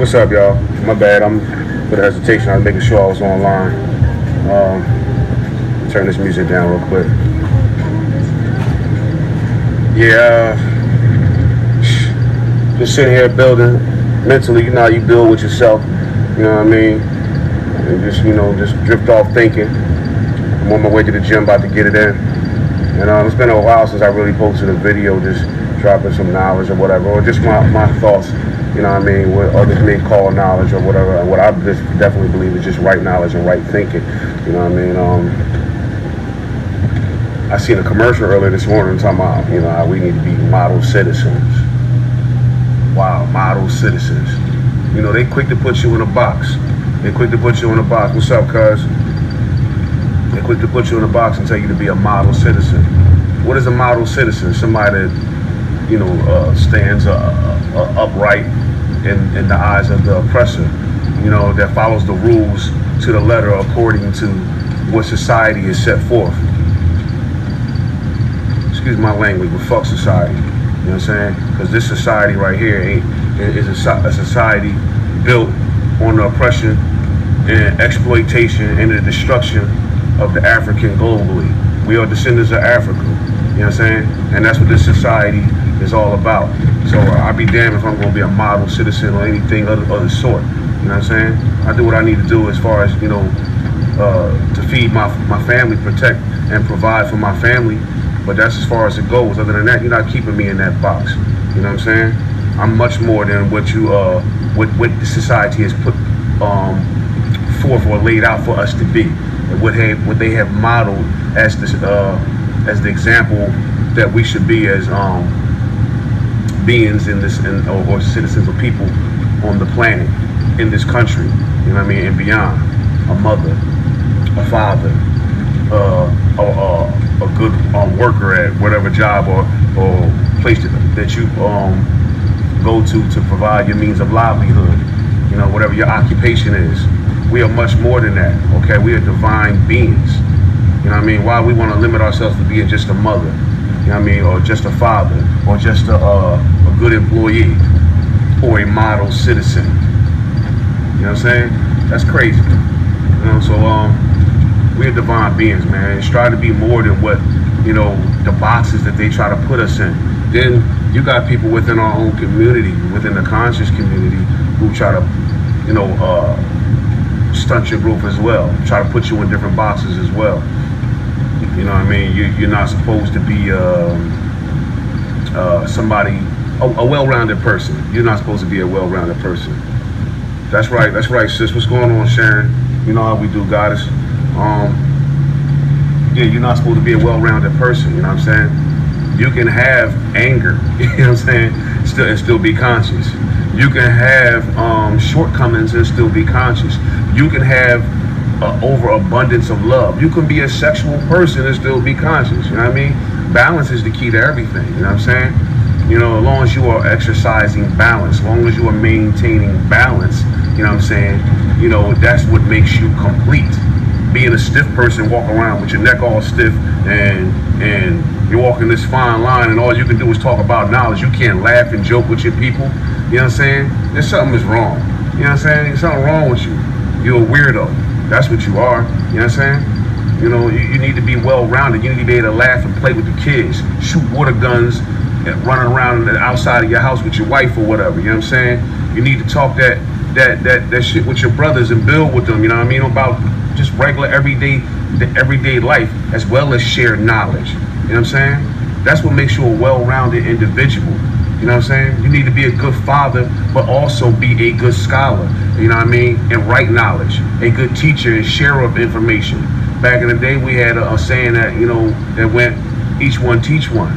What's up, y'all? My bad. I'm with hesitation. I was making sure I was online. Turn this music down real quick. Yeah, just sitting here building mentally. You know how you build with yourself. You know what I mean? And just just drift off thinking. I'm on my way to the gym, about to get it in. And it's been a while since I really posted a video, just dropping some knowledge or whatever, or just my thoughts. You know what I mean? What others may call knowledge or whatever. And what I just definitely believe is just right knowledge and right thinking. You know what I mean? I seen a commercial earlier this morning talking about, how we need to be model citizens. Wow, model citizens. They quick to put you in a box. They quick to put you in a box. What's up, cuz? They quick to put you in a box and tell you to be a model citizen. What is a model citizen? Somebody that, stands upright in the eyes of the oppressor, that follows the rules to the letter according to what society is set forth. Excuse my language, but fuck society. You know what I'm saying? Because this society right here is a society built on the oppression and exploitation and the destruction of the African globally. We are descendants of Africa. You know what I'm saying? And that's what this society is all about. So I'll be damned if I'm going to be a model citizen or anything of the sort. You know what I'm saying? I do what I need to do as far as, to feed my family, protect and provide for my family. But that's as far as it goes. Other than that, you're not keeping me in that box. You know what I'm saying? I'm much more than what what the society has put forth or laid out for us to be. And what they have modeled as the example that we should be as beings in this or citizens or people on the planet, in this country, you know what I mean, and beyond. A mother, a father, a good worker at whatever job or place that you go to provide your means of livelihood, whatever your occupation is. We are much more than that, okay? We are divine beings. You know what I mean? Why we want to limit ourselves to being just a mother, you know what I mean, or just a father, or just a good employee, or a model citizen. You know what I'm saying? That's crazy. So we are divine beings, man. It's trying to be more than what, the boxes that they try to put us in. Then you got people within our own community, within the conscious community, who try to, stunt your growth as well. Try to put you in different boxes as well. You know what I mean? You're not supposed to be somebody, a well-rounded person. You're not supposed to be a well-rounded person. That's right, sis. What's going on, Sharon? You know how we do, goddess. Yeah, you're not supposed to be a well-rounded person, you know what I'm saying? You can have anger, you know what I'm saying, still be conscious. You can have shortcomings and still be conscious. You can have overabundance of love. You can be a sexual person and still be conscious, you know what I mean? Balance is the key to everything, you know what I'm saying? As long as you are exercising balance, as long as you are maintaining balance, you know what I'm saying? That's what makes you complete. Being a stiff person, walk around with your neck all stiff and you're walking this fine line and all you can do is talk about knowledge. You can't laugh and joke with your people. You know what I'm saying? There's something is wrong. You know what I'm saying? There's something wrong with you. You're a weirdo. That's what you are. You know what I'm saying? You need to be well-rounded. You need to be able to laugh and play with the kids, shoot water guns, and running around outside of your house with your wife or whatever. You know what I'm saying? You need to talk that shit with your brothers and build with them. You know what I mean? About just regular everyday life, as well as share knowledge. You know what I'm saying? That's what makes you a well-rounded individual. You know what I'm saying? You need to be a good father, but also be a good scholar. You know what I mean? And write knowledge. A good teacher and sharer of information. Back in the day, we had a saying that, that went, each one teach one.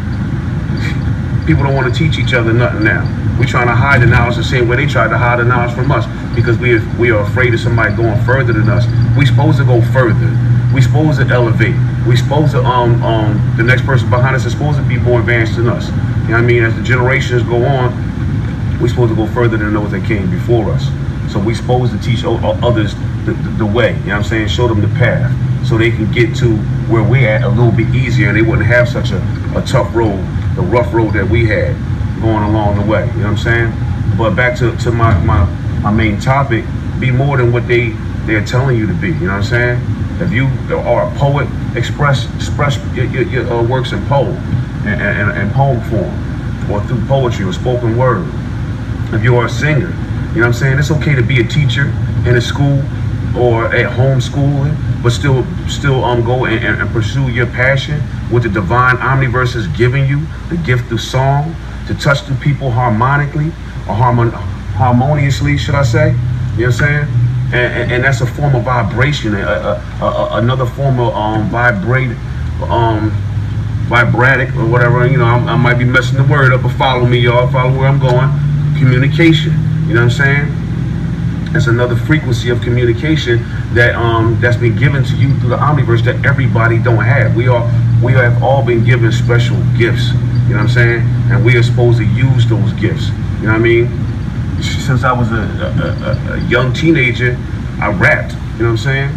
People don't want to teach each other nothing now. We're trying to hide the knowledge the same way they tried to hide the knowledge from us, because we are afraid of somebody going further than us. We're supposed to go further. We're supposed to elevate. We're supposed to the next person behind us is supposed to be more advanced than us. You know what I mean? As the generations go on, we're supposed to go further than those that came before us. So we're supposed to teach others the way. You know what I'm saying? Show them the path so they can get to where we're at a little bit easier, and they wouldn't have such a tough road, the rough road that we had going along the way. You know what I'm saying? But back to my my main topic, be more than what they're telling you to be. You know what I'm saying? If you are a poet, express your works in poem and poem form, or through poetry or spoken word. If you are a singer, you know what I'm saying? It's okay to be a teacher in a school or at home schooling, but still go and pursue your passion, what the divine omniverse is giving you, the gift of song, to touch the people harmonically or harmoniously, should I say? You know what I'm saying? And that's a form of vibration, another form of vibratic or whatever. You know, I might be messing the word up, but follow me, y'all. Follow where I'm going. Communication. You know what I'm saying? It's another frequency of communication that that's been given to you through the omniverse that everybody don't have. We have all been given special gifts. You know what I'm saying? And we are supposed to use those gifts. You know what I mean? Since I was a young teenager, I rapped. You know what I'm saying?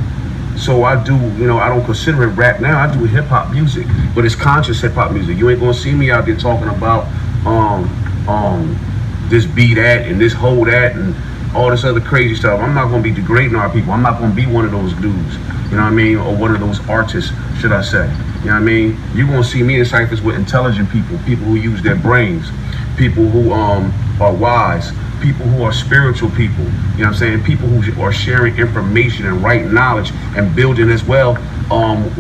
So I do, you know, I don't consider it rap now. I do hip hop music, but it's conscious hip hop music. You ain't gonna see me out there talking about this be that and this whole that and all this other crazy stuff. I'm not gonna be degrading our people. I'm not gonna be one of those dudes. You know what I mean? Or one of those artists, should I say? You know what I mean? You're gonna see me in ciphers with intelligent people who use their brains, people who are wise, people who are spiritual people, you know what I'm saying? People who are sharing information and right knowledge and building as well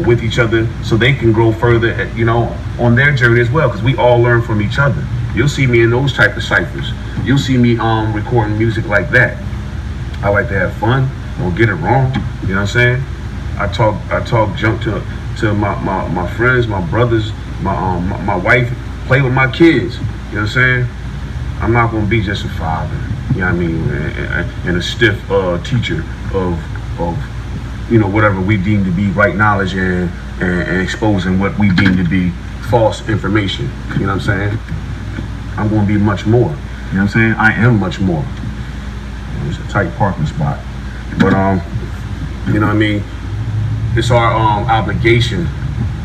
with each other so they can grow further, you know, on their journey as well, because we all learn from each other. You'll see me in those type of ciphers. You'll see me recording music like that. I like to have fun. Don't get it wrong. You know what I'm saying? I talk junk to my friends, my brothers, my wife, play with my kids. You know what I'm saying? I'm not gonna be just a father, you know what I mean, and a stiff teacher of you know, whatever we deem to be right knowledge and exposing what we deem to be false information. You know what I'm saying? I'm gonna be much more. You know what I'm saying? I am much more. It's a tight parking spot, but you know what I mean? It's our obligation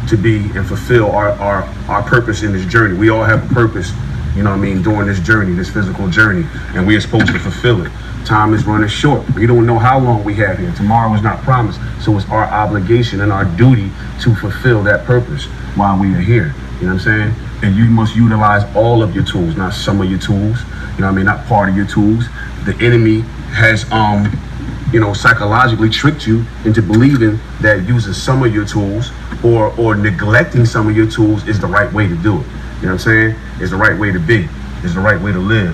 to be and fulfill our purpose in this journey. We all have a purpose. You know what I mean, during this journey, this physical journey, and we are supposed to fulfill it. Time is running short. We don't know how long we have here. Tomorrow is not promised, so it's our obligation and our duty to fulfill that purpose while we are here. You know what I'm saying? And you must utilize all of your tools, not some of your tools. You know what I mean? Not part of your tools. The enemy has, you know, psychologically tricked you into believing that using some of your tools or neglecting some of your tools is the right way to do it. You know what I'm saying? It's the right way to be. It's the right way to live.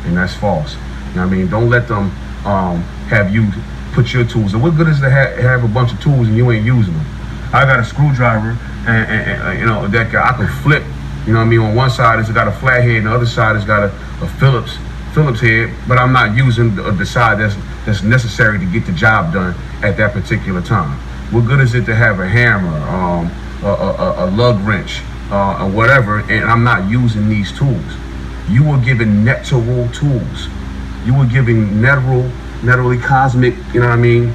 And that's false. You know what I mean? Don't let them have you put your tools. And what good is to have a bunch of tools and you ain't using them? I got a screwdriver and you know, that I can flip. You know what I mean? On one side it's got a flat head and the other side it's got a Phillips head, but I'm not using the side that's necessary to get the job done at that particular time. What good is it to have a hammer, a lug wrench, or whatever, and I'm not using these tools? You were given Neteru tools. You were giving Neteru cosmic, you know what I mean,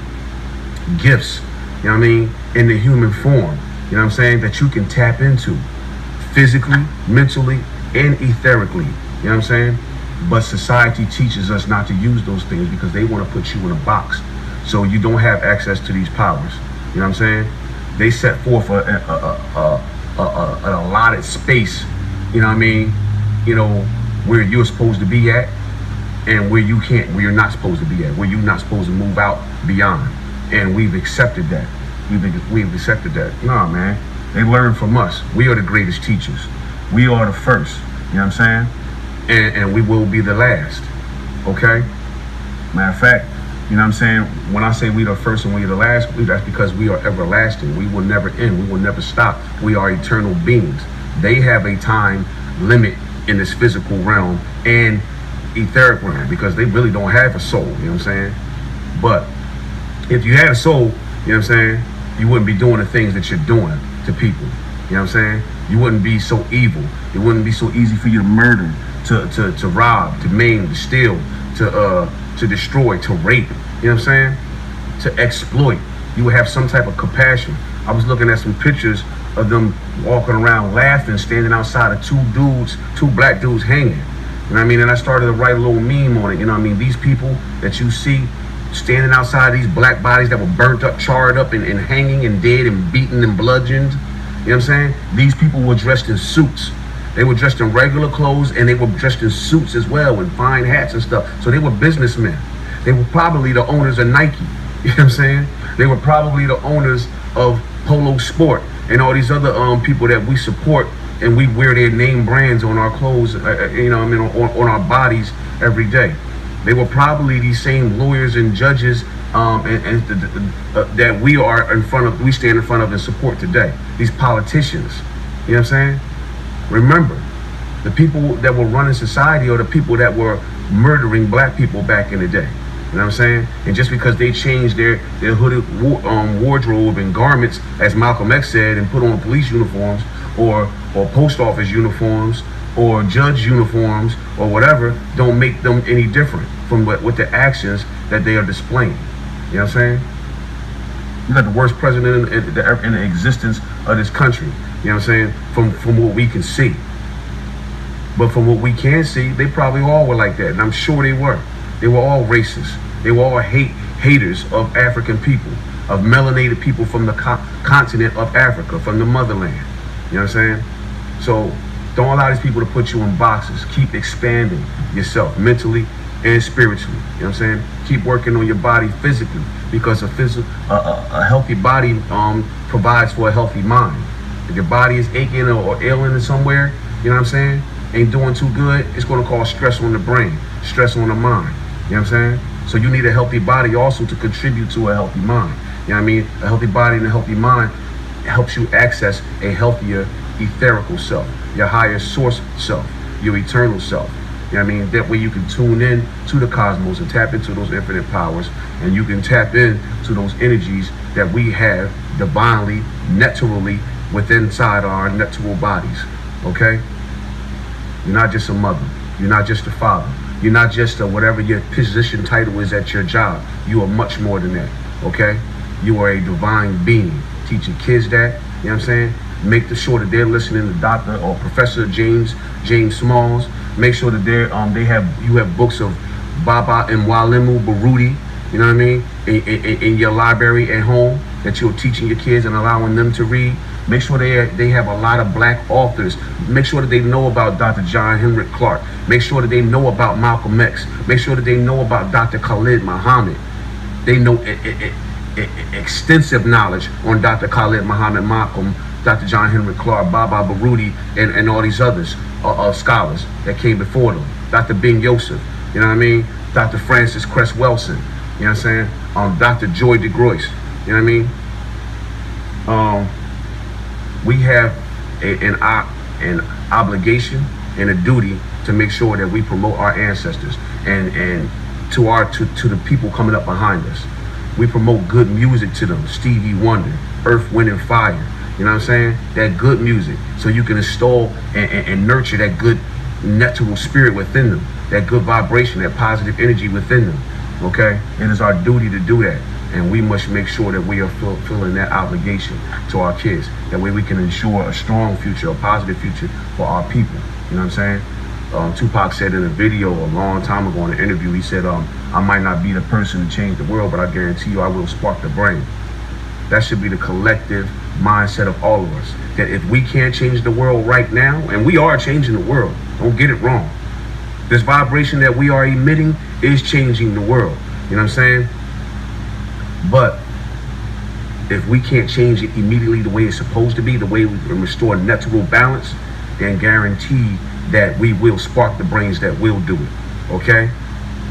gifts, you know what I mean, in the human form, you know what I'm saying, that you can tap into physically, mentally, and etherically, you know what I'm saying? But society teaches us not to use those things because they want to put you in a box, so you don't have access to these powers. You know what I'm saying? They set forth an allotted space, you know what I mean, you know, where you're supposed to be at and where you're not supposed to be at, where you're not supposed to move out beyond. And we've accepted that. We've accepted that. Nah, man, they learn from us. We are the greatest teachers. We are the first, you know what I'm saying? And we will be the last, okay? Matter of fact, you know what I'm saying? When I say we are the first and we are the last, that's because we are everlasting. We will never end. We will never stop. We are eternal beings. They have a time limit in this physical realm and etheric realm because they really don't have a soul, you know what I'm saying? But if you had a soul, you know what I'm saying, you wouldn't be doing the things that you're doing to people. You know what I'm saying? You wouldn't be so evil. It wouldn't be so easy for you to murder, to rob, to maim, to steal, to destroy, to rape, you know what I'm saying? To exploit. You would have some type of compassion. I was looking at some pictures of them walking around laughing, standing outside of two black dudes hanging. You know what I mean? And I started to write a little meme on it. You know what I mean? These people that you see standing outside these black bodies that were burnt up, charred up, and hanging and dead and beaten and bludgeoned. You know what I'm saying? These people were dressed in suits. They were dressed in regular clothes, and they were dressed in suits as well, and fine hats and stuff. So they were businessmen. They were probably the owners of Nike. You know what I'm saying? They were probably the owners of Polo Sport and all these other people that we support, and we wear their name brands on our clothes, you know what I mean, on our bodies every day. They were probably these same lawyers and judges that we stand in front of and support today. These politicians, you know what I'm saying? Remember, the people that were running society are the people that were murdering black people back in the day. You know what I'm saying? And just because they changed their hooded wardrobe and garments, as Malcolm X said, and put on police uniforms or post office uniforms or judge uniforms or whatever, don't make them any different from what the actions that they are displaying. You know what I'm saying? You got the worst president in the existence of this country. You know what I'm saying? From what we can see. But from what we can see, they probably all were like that. And I'm sure they were. They were all racist. They were all haters of African people, of melanated people from the continent of Africa, from the motherland. You know what I'm saying? So don't allow these people to put you in boxes. Keep expanding yourself mentally and spiritually. You know what I'm saying? Keep working on your body physically, because a healthy body provides for a healthy mind. If your body is aching or ailing somewhere, you know what I'm saying, ain't doing too good, it's going to cause stress on the brain, stress on the mind. You know what I'm saying? So you need a healthy body also to contribute to a healthy mind. You know what I mean? A healthy body and a healthy mind helps you access a healthier etherical self, your higher source self, your eternal self. You know what I mean? That way you can tune in to the cosmos and tap into those infinite powers, and you can tap into those energies that we have divinely, naturally within inside our natural bodies. Okay? You're not just a mother. You're not just a father. You're not just whatever your position title is at your job. You are much more than that. Okay? You are a divine being. Teaching kids that. You know what I'm saying? Make sure that they're listening to Dr. or Professor James Smalls. Make sure that you have books of Baba and Walimu Baruti, you know what I mean, in your library at home that you're teaching your kids and allowing them to read. Make sure they have a lot of black authors. Make sure that they know about Dr. John Henrik Clark. Make sure that they know about Malcolm X. Make sure that they know about Dr. Khalid Muhammad. They know extensive knowledge on Dr. Khalid Muhammad, Malcolm, Dr. John Henrik Clark, Baba Baruti, and all these others scholars that came before them. Dr. Ben Yosef, you know what I mean? Dr. Francis Cress Welsing, you know what I'm saying? Dr. Joy DeGroyce, you know what I mean? We have an obligation and a duty to make sure that we promote our ancestors and to the people coming up behind us. We promote good music to them. Stevie Wonder, Earth, Wind, and Fire. You know what I'm saying? That good music, so you can install and nurture that good natural spirit within them, that good vibration, that positive energy within them. Okay? It is our duty to do that. And we must make sure that we are fulfilling that obligation to our kids. That way we can ensure a strong future, a positive future for our people. You know what I'm saying? Tupac said in a video a long time ago in an interview, he said, I might not be the person to change the world, but I guarantee you I will spark the brain. That should be the collective mindset of all of us. That if we can't change the world right now, and we are changing the world, don't get it wrong. This vibration that we are emitting is changing the world. You know what I'm saying? But if we can't change it immediately the way it's supposed to be, the way we can restore natural balance, then guarantee that we will spark the brains that will do it. Okay?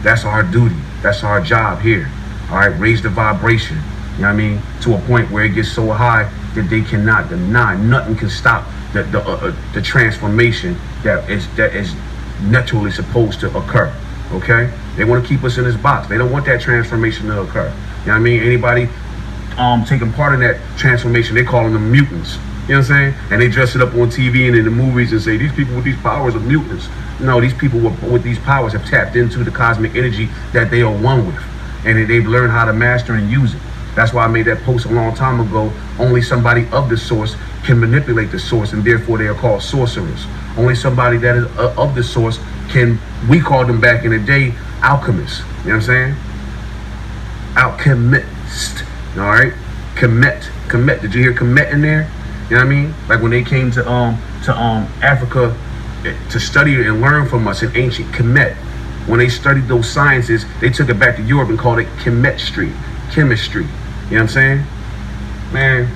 That's our duty. That's our job here. All right? Raise the vibration. You know what I mean? To a point where it gets so high that they cannot deny. Nothing can stop the transformation that is naturally supposed to occur. Okay? They want to keep us in this box. They don't want that transformation to occur. You know what I mean? Anybody taking part in that transformation, they calling them mutants. You know what I'm saying? And they dress it up on TV and in the movies and say, these people with these powers are mutants. No, these people with these powers have tapped into the cosmic energy that they are one with. And they've learned how to master and use it. That's why I made that post a long time ago. Only somebody of the source can manipulate the source, and therefore they are called sorcerers. Only somebody that is of the source we called them back in the day alchemists. You know what I'm saying? Alchemist. All right? Kemet. Did you hear Kemet in there? You know what I mean? Like when they came to Africa to study and learn from us in ancient Kemet. When they studied those sciences, they took it back to Europe and called it chemistry. You know what I'm saying? Man,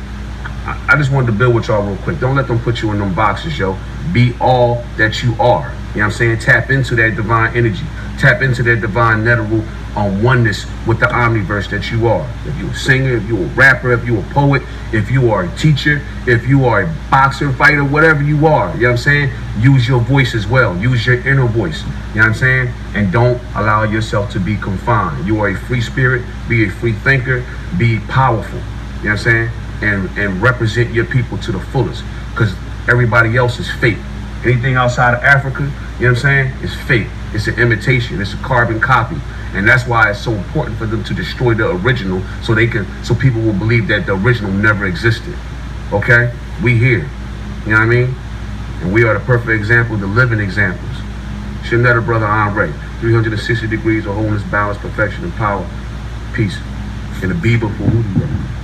I just wanted to build with y'all real quick. Don't let them put you in them boxes, yo. Be all that you are. You know what I'm saying? Tap into that divine energy. Tap into that divine Neteru on oneness with the omniverse that you are. If you're a singer, if you're a rapper, if you're a poet, if you are a teacher, if you are a boxer, fighter, whatever you are, you know what I'm saying? Use your voice as well. Use your inner voice. You know what I'm saying? And don't allow yourself to be confined. You are a free spirit. Be a free thinker. Be powerful. You know what I'm saying? And represent your people to the fullest. Because everybody else is fake. Anything outside of Africa, you know what I'm saying, is fake. It's an imitation. It's a carbon copy. And that's why it's so important for them to destroy the original so people will believe that the original never existed. Okay? We here. You know what I mean? And we are the perfect example, the living examples. It's your Neteru brother Andre. 360 degrees of wholeness, balance, perfection, and power. Peace. And the Bible for who you are.